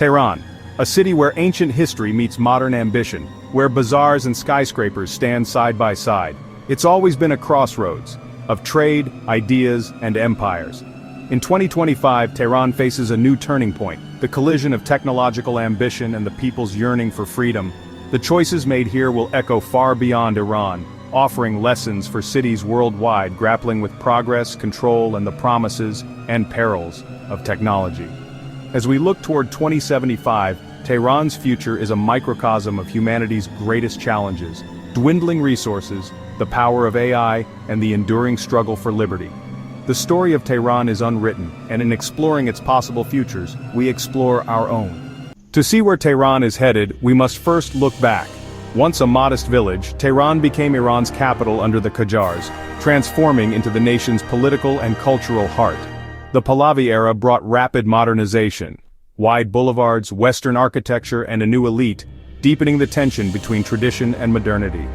Tehran, a city where ancient history meets modern ambition, where bazaars and skyscrapers stand side by side. It's always been a crossroads of trade, ideas, and empires. In 2025, Tehran faces a new turning point, the collision of technological ambition and the people's yearning for freedom. The choices made here will echo far beyond Iran, offering lessons for cities worldwide grappling with progress, control, and the promises and perils of technology. As we look toward 2075, Tehran's future is a microcosm of humanity's greatest challenges: dwindling resources, the power of AI, and the enduring struggle for liberty. The story of Tehran is unwritten, and in exploring its possible futures, we explore our own. To see where Tehran is headed, we must first look back. Once a modest village, Tehran became Iran's capital under the Qajars, transforming into the nation's political and cultural heart. The Pahlavi era brought rapid modernization, wide boulevards, Western architecture, and a new elite, deepening the tension between tradition and modernity.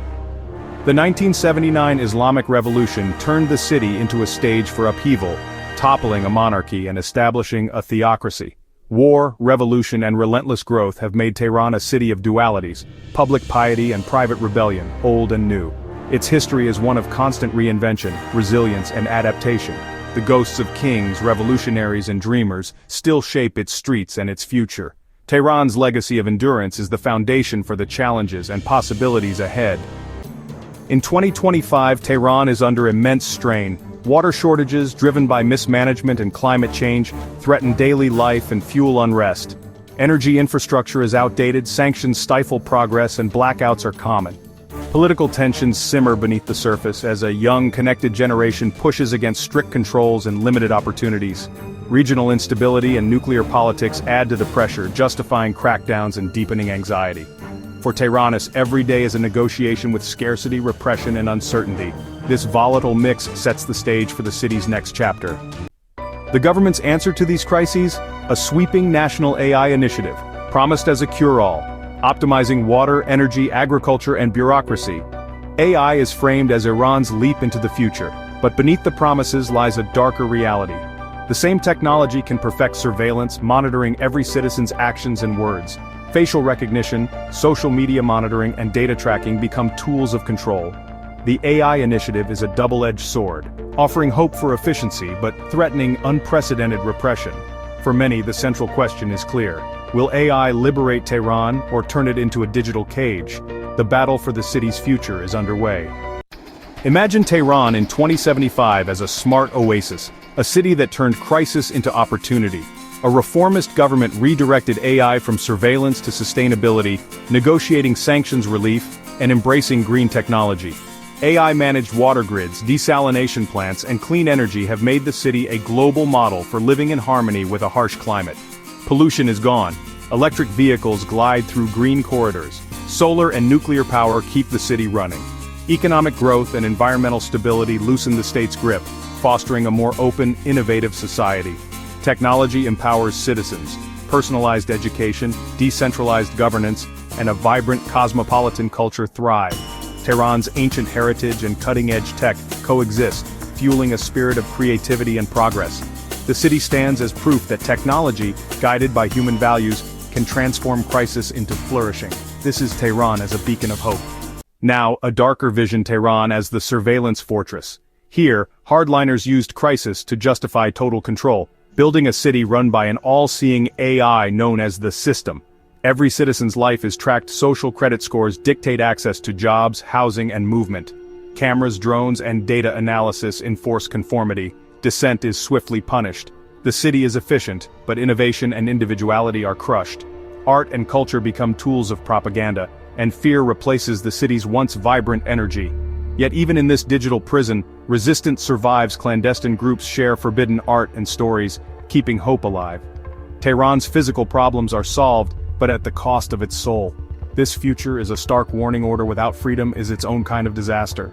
The 1979 Islamic Revolution turned the city into a stage for upheaval, toppling a monarchy and establishing a theocracy. War, revolution, and relentless growth have made Tehran a city of dualities, public piety and private rebellion, old and new. Its history is one of constant reinvention, resilience, and adaptation. The ghosts of kings, revolutionaries, and dreamers still shape its streets and its future. Tehran's legacy of endurance is the foundation for the challenges and possibilities ahead. In 2025, Tehran is under immense strain. Water shortages, driven by mismanagement and climate change, threaten daily life and fuel unrest. Energy infrastructure is outdated, sanctions stifle progress, and blackouts are common. Political tensions simmer beneath the surface as a young, connected generation pushes against strict controls and limited opportunities. Regional instability and nuclear politics add to the pressure, justifying crackdowns and deepening anxiety. For Tehranists, every day is a negotiation with scarcity, repression, and uncertainty. This volatile mix sets the stage for the city's next chapter. The government's answer to these crises? A sweeping national AI initiative, promised as a cure-all, optimizing water, energy, agriculture, and bureaucracy. AI is framed as Iran's leap into the future, but beneath the promises lies a darker reality. The same technology can perfect surveillance, monitoring every citizen's actions and words. Facial recognition, social media monitoring, and data tracking become tools of control. The AI initiative is a double-edged sword, offering hope for efficiency but threatening unprecedented repression. For many, the central question is clear. Will AI liberate Tehran or turn it into a digital cage? The battle for the city's future is underway. Imagine Tehran in 2075 as a smart oasis, a city that turned crisis into opportunity. A reformist government redirected AI from surveillance to sustainability, negotiating sanctions relief, and embracing green technology. AI-managed water grids, desalination plants, and clean energy have made the city a global model for living in harmony with a harsh climate. Pollution is gone. Electric vehicles glide through green corridors. Solar and nuclear power keep the city running. Economic growth and environmental stability loosen the state's grip, fostering a more open, innovative society. Technology empowers citizens. Personalized education, decentralized governance, and a vibrant cosmopolitan culture thrive. Tehran's ancient heritage and cutting-edge tech coexist, fueling a spirit of creativity and progress. The city stands as proof that technology, guided by human values, can transform crisis into flourishing. This is Tehran as a beacon of hope. Now, a darker vision: Tehran as the surveillance fortress. Here, hardliners used crisis to justify total control, building a city run by an all-seeing AI known as the system. Every citizen's life is tracked. Social credit scores dictate access to jobs, housing, and movement. Cameras, drones, and data analysis enforce conformity. Dissent is swiftly punished. The city is efficient, but innovation and individuality are crushed. Art and culture become tools of propaganda, and fear replaces the city's once vibrant energy. Yet even in this digital prison, resistance survives. Clandestine groups share forbidden art and stories, keeping hope alive. Tehran's physical problems are solved, but at the cost of its soul. This future is a stark warning. Order without freedom is its own kind of disaster.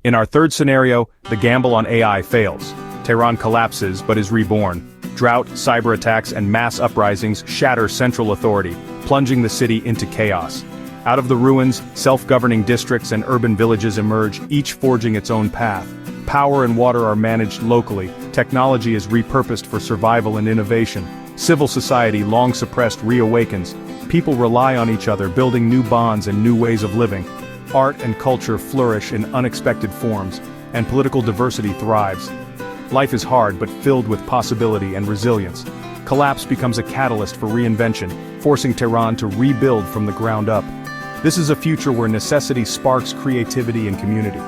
In our third scenario, the gamble on AI fails. Tehran collapses but is reborn. Drought, cyber attacks, and mass uprisings shatter central authority, plunging the city into chaos. Out of the ruins, self-governing districts and urban villages emerge, each forging its own path. Power and water are managed locally. Technology is repurposed for survival and innovation. Civil society, long suppressed, reawakens. People rely on each other, building new bonds and new ways of living. Art and culture flourish in unexpected forms, and political diversity thrives. Life is hard but filled with possibility and resilience. Collapse becomes a catalyst for reinvention, forcing Tehran to rebuild from the ground up. This is a future where necessity sparks creativity and community.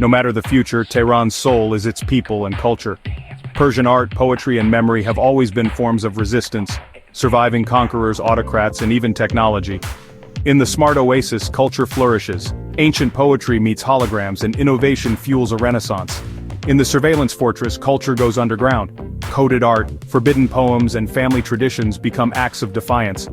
No matter the future, Tehran's soul is its people and culture. Persian art, poetry, and memory have always been forms of resistance, surviving conquerors, autocrats, and even technology. In the smart oasis, culture flourishes. Ancient poetry meets holograms, and innovation fuels a renaissance. In the surveillance fortress, culture goes underground. Coded art, forbidden poems, and family traditions become acts of defiance.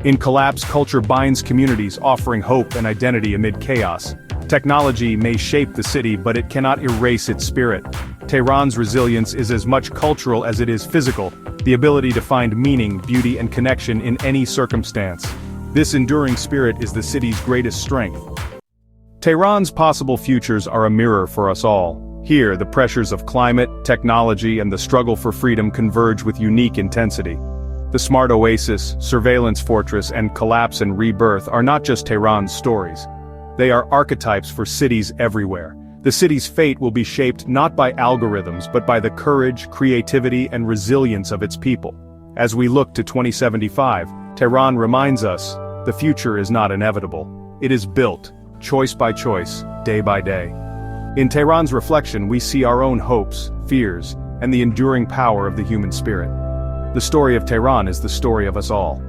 In collapse, culture binds communities, offering hope and identity amid chaos. Technology may shape the city, but it cannot erase its spirit. Tehran's resilience is as much cultural as it is physical, the ability to find meaning, beauty, and connection in any circumstance. This enduring spirit is the city's greatest strength. Tehran's possible futures are a mirror for us all. Here, the pressures of climate, technology, and the struggle for freedom converge with unique intensity. The smart oasis, surveillance fortress, and collapse and rebirth are not just Tehran's stories. They are archetypes for cities everywhere. The city's fate will be shaped not by algorithms but by the courage, creativity, and resilience of its people. As we look to 2075, Tehran reminds us, the future is not inevitable. It is built, choice by choice, day by day. In Tehran's reflection, we see our own hopes, fears, and the enduring power of the human spirit. The story of Tehran is the story of us all.